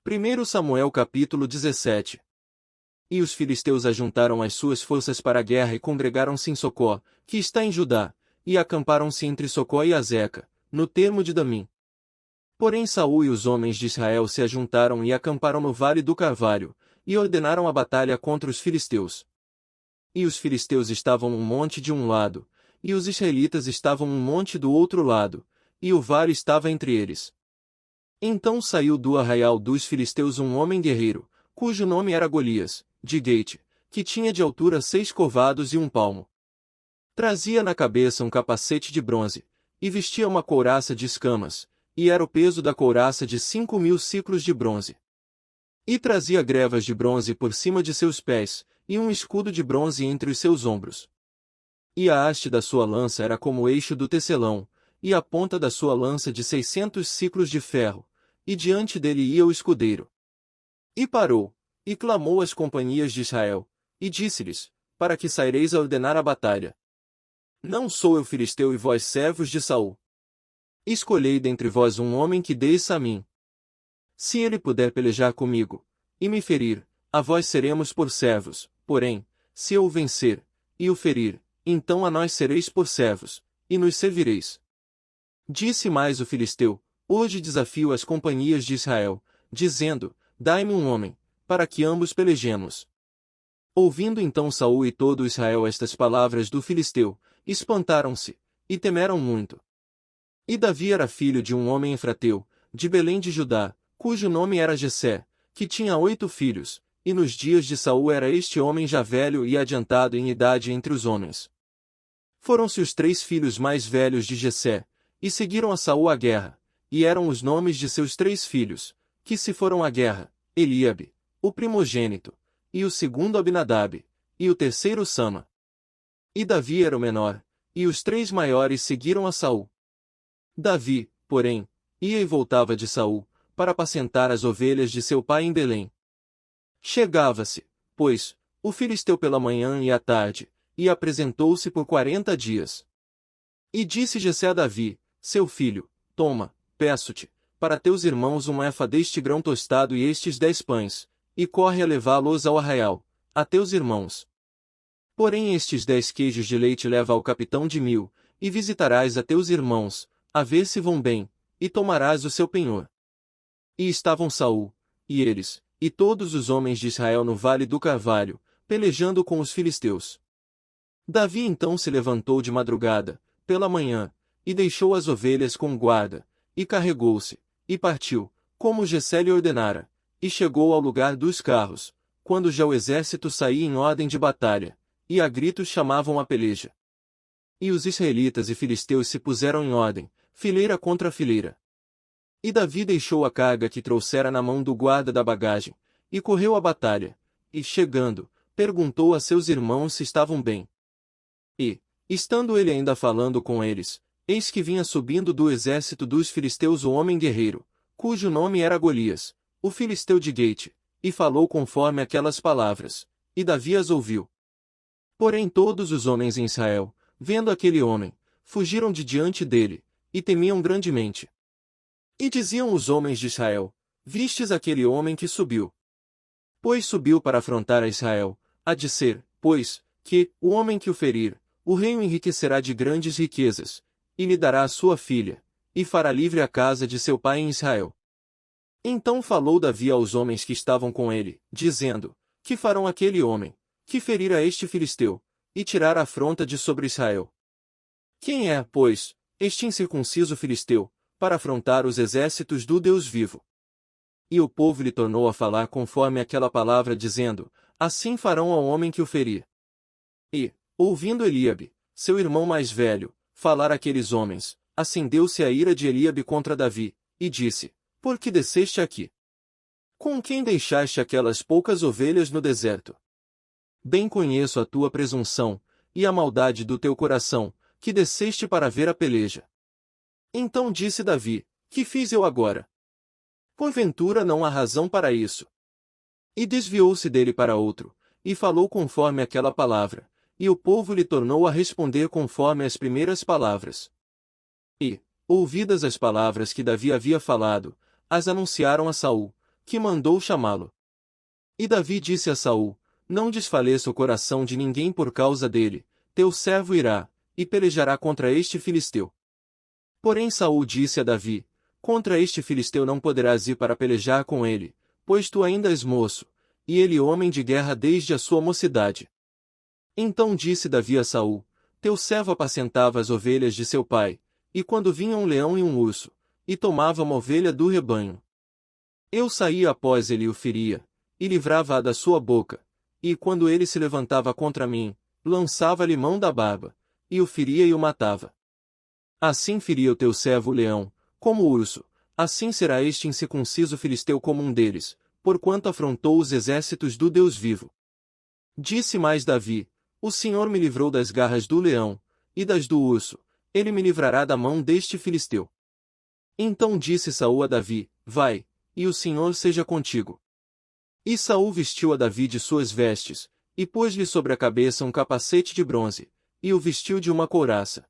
1 Samuel capítulo 17. E os filisteus ajuntaram as suas forças para a guerra e congregaram-se em Socó, que está em Judá, e acamparam-se entre Socó e Azeca, no termo de Damim. Porém Saul e os homens de Israel se ajuntaram e acamparam no vale do Carvalho, e ordenaram a batalha contra os filisteus. E os filisteus estavam num monte de um lado, e os israelitas estavam num monte do outro lado, e o vale estava entre eles. Então saiu do arraial dos filisteus um homem guerreiro, cujo nome era Golias, de Gate, que tinha de altura 6 covados e 1 palmo. Trazia na cabeça um capacete de bronze, e vestia uma couraça de escamas, e era o peso da couraça de 5.000 siclos de bronze. E trazia grevas de bronze por cima de seus pés, e um escudo de bronze entre os seus ombros. E a haste da sua lança era como o eixo do tecelão, e a ponta da sua lança de 600 siclos de ferro, e diante dele ia o escudeiro. E parou, e clamou às companhias de Israel, e disse-lhes, para que saireis a ordenar a batalha. Não sou eu filisteu e vós servos de Saul. Escolhei dentre vós um homem que deis a mim. Se ele puder pelejar comigo, e me ferir, a vós seremos por servos, porém, se eu o vencer, e o ferir, então a nós sereis por servos, e nos servireis. Disse mais o filisteu, hoje desafio as companhias de Israel, dizendo, dai-me um homem, para que ambos pelejemos. Ouvindo então Saul e todo Israel estas palavras do filisteu, espantaram-se, e temeram muito. E Davi era filho de um homem efrateu, de Belém de Judá, cujo nome era Jessé, que tinha 8 filhos, e nos dias de Saul era este homem já velho e adiantado em idade entre os homens. Foram-se os 3 filhos mais velhos de Jessé, e seguiram a Saul à guerra, e eram os nomes de seus 3 filhos, que se foram à guerra, Eliabe, o primogênito, e o segundo Abinadab, e o terceiro Sama. E Davi era o menor, e os 3 maiores seguiram a Saul. Davi, porém, ia e voltava de Saul, para apacentar as ovelhas de seu pai em Belém. Chegava-se, pois, o filisteu pela manhã e à tarde, e apresentou-se por 40 dias. E disse Jessé a Davi, seu filho, toma, peço-te, para teus irmãos uma efa deste grão tostado e estes 10 pães, e corre a levá-los ao arraial, a teus irmãos. Porém estes 10 queijos de leite leva ao capitão de 1000, e visitarás a teus irmãos, a ver se vão bem, e tomarás o seu penhor. E estavam Saul, e eles, e todos os homens de Israel no vale do Carvalho, pelejando com os filisteus. Davi então se levantou de madrugada, pela manhã, e deixou as ovelhas com guarda, e carregou-se, e partiu, como Jessé lhe ordenara, e chegou ao lugar dos carros, quando já o exército saía em ordem de batalha, e a gritos chamavam a peleja. E os israelitas e filisteus se puseram em ordem, fileira contra fileira. E Davi deixou a carga que trouxera na mão do guarda da bagagem, e correu à batalha, e, chegando, perguntou a seus irmãos se estavam bem. E, estando ele ainda falando com eles, eis que vinha subindo do exército dos filisteus o homem guerreiro, cujo nome era Golias, o filisteu de Gate, e falou conforme aquelas palavras, e Davi as ouviu. Porém todos os homens em Israel, vendo aquele homem, fugiram de diante dele, e temiam grandemente. E diziam os homens de Israel, vistes aquele homem que subiu? Pois subiu para afrontar a Israel, há de ser, pois, que, o homem que o ferir, o rei o enriquecerá de grandes riquezas, e lhe dará a sua filha, e fará livre a casa de seu pai em Israel. Então falou Davi aos homens que estavam com ele, dizendo, que farão aquele homem, que ferir a este filisteu, e tirar a afronta de sobre Israel? Quem é, pois, este incircunciso filisteu, para afrontar os exércitos do Deus vivo? E o povo lhe tornou a falar conforme aquela palavra, dizendo, assim farão ao homem que o ferir. E, ouvindo Eliabe, seu irmão mais velho, falar aqueles homens, acendeu-se a ira de Eliabe contra Davi, e disse, por que desceste aqui? Com quem deixaste aquelas poucas ovelhas no deserto? Bem conheço a tua presunção, e a maldade do teu coração, que desceste para ver a peleja. Então disse Davi, que fiz eu agora? Porventura não há razão para isso. E desviou-se dele para outro, e falou conforme aquela palavra, e o povo lhe tornou a responder conforme as primeiras palavras. E, ouvidas as palavras que Davi havia falado, as anunciaram a Saul, que mandou chamá-lo. E Davi disse a Saul: Não desfaleça o coração de ninguém por causa dele, teu servo irá, e pelejará contra este filisteu. Porém Saul disse a Davi: Contra este filisteu não poderás ir para pelejar com ele, pois tu ainda és moço, e ele homem de guerra desde a sua mocidade. Então disse Davi a Saul: Teu servo apacentava as ovelhas de seu pai, e quando vinha um leão e um urso, e tomava uma ovelha do rebanho, eu saía após ele e o feria, e livrava-a da sua boca, e quando ele se levantava contra mim, lançava-lhe mão da barba, e o feria e o matava. Assim feria o teu servo o leão, como o urso, assim será este incircunciso filisteu como um deles, porquanto afrontou os exércitos do Deus vivo. Disse mais Davi: O Senhor me livrou das garras do leão, e das do urso, ele me livrará da mão deste filisteu. Então disse Saul a Davi: Vai, e o Senhor seja contigo. E Saul vestiu a Davi de suas vestes, e pôs-lhe sobre a cabeça um capacete de bronze, e o vestiu de uma couraça.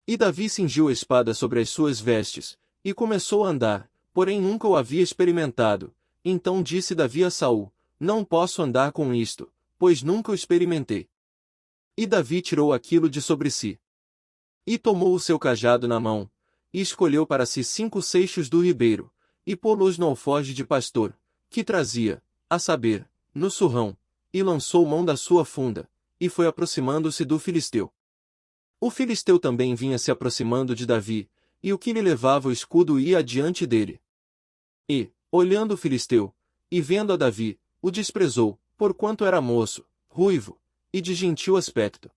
E Davi cingiu a espada sobre as suas vestes, e começou a andar, porém nunca o havia experimentado. Então disse Davi a Saul: Não posso andar com isto, pois nunca o experimentei. E Davi tirou aquilo de sobre si. E tomou o seu cajado na mão, e escolheu para si 5 seixos do ribeiro, e pô-los no alforje de pastor, que trazia, a saber, no surrão, e lançou mão da sua funda, e foi aproximando-se do filisteu. O filisteu também vinha se aproximando de Davi, e o que lhe levava o escudo ia adiante dele. E, olhando o filisteu, e vendo a Davi, o desprezou, porquanto era moço, ruivo, e de gentil aspecto.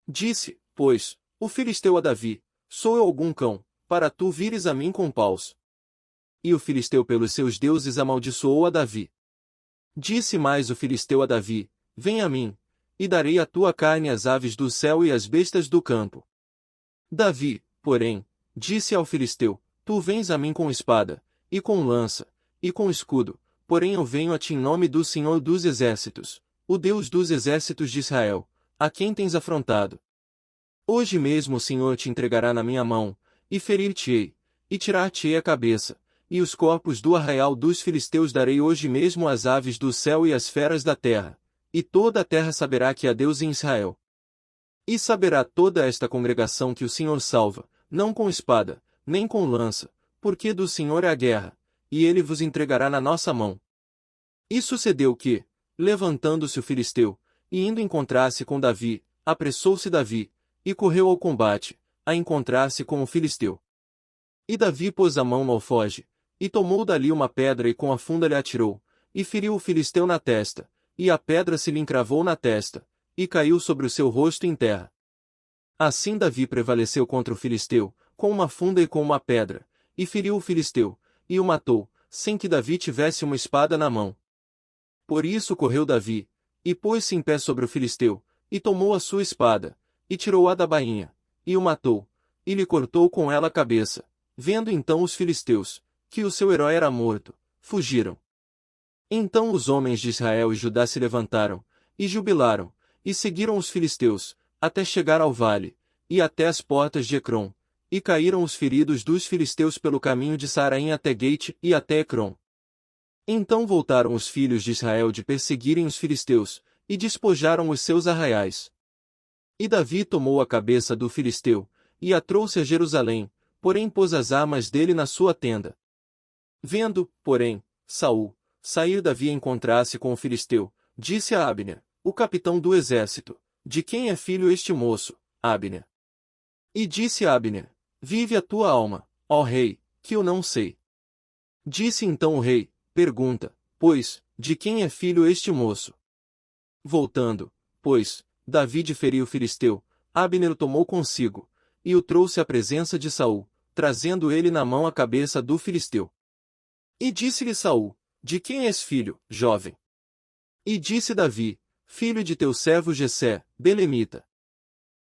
Disse, pois, o filisteu a Davi: Sou eu algum cão, para tu vires a mim com paus? E o filisteu pelos seus deuses amaldiçoou a Davi. Disse mais o filisteu a Davi: Vem a mim, e darei a tua carne às aves do céu e às bestas do campo. Davi, porém, disse ao filisteu: Tu vens a mim com espada, e com lança, e com escudo, porém eu venho a ti em nome do Senhor dos Exércitos, o Deus dos exércitos de Israel, a quem tens afrontado. Hoje mesmo o Senhor te entregará na minha mão, e ferir-te-ei, e tirar-te-ei a cabeça, e os corpos do arraial dos filisteus darei hoje mesmo às aves do céu e às feras da terra, e toda a terra saberá que há Deus em Israel. E saberá toda esta congregação que o Senhor salva, não com espada, nem com lança, porque do Senhor é a guerra, e ele vos entregará na nossa mão. E sucedeu que, levantando-se o filisteu, e indo encontrar-se com Davi, apressou-se Davi, e correu ao combate, a encontrar-se com o filisteu. E Davi pôs a mão no alforje, e tomou dali uma pedra e com a funda lhe atirou, e feriu o filisteu na testa, e a pedra se lhe encravou na testa, e caiu sobre o seu rosto em terra. Assim Davi prevaleceu contra o filisteu, com uma funda e com uma pedra, e feriu o filisteu, e o matou, sem que Davi tivesse uma espada na mão. Por isso correu Davi, e pôs-se em pé sobre o filisteu, e tomou a sua espada, e tirou-a da bainha, e o matou, e lhe cortou com ela a cabeça. Vendo então os filisteus, que o seu herói era morto, fugiram. Então os homens de Israel e Judá se levantaram, e jubilaram, e seguiram os filisteus, até chegar ao vale, e até as portas de Ecrom, e caíram os feridos dos filisteus pelo caminho de Saraim até Gate e até Ecrom. Então voltaram os filhos de Israel de perseguirem os filisteus, e despojaram os seus arraiais. E Davi tomou a cabeça do filisteu, e a trouxe a Jerusalém, porém pôs as armas dele na sua tenda. Vendo, porém, Saul, sair Davi a encontrar-se com o filisteu, disse a Abner, o capitão do exército: De quem é filho este moço, Abner? E disse Abner: Vive a tua alma, ó rei, que eu não sei. Disse então o rei: Pergunta, pois, de quem é filho este moço? Voltando, pois, Davi de ferir o filisteu, Abner o tomou consigo, e o trouxe à presença de Saul, trazendo ele na mão a cabeça do filisteu. E disse-lhe Saul: De quem és filho, jovem? E disse Davi: Filho de teu servo Jessé, belemita.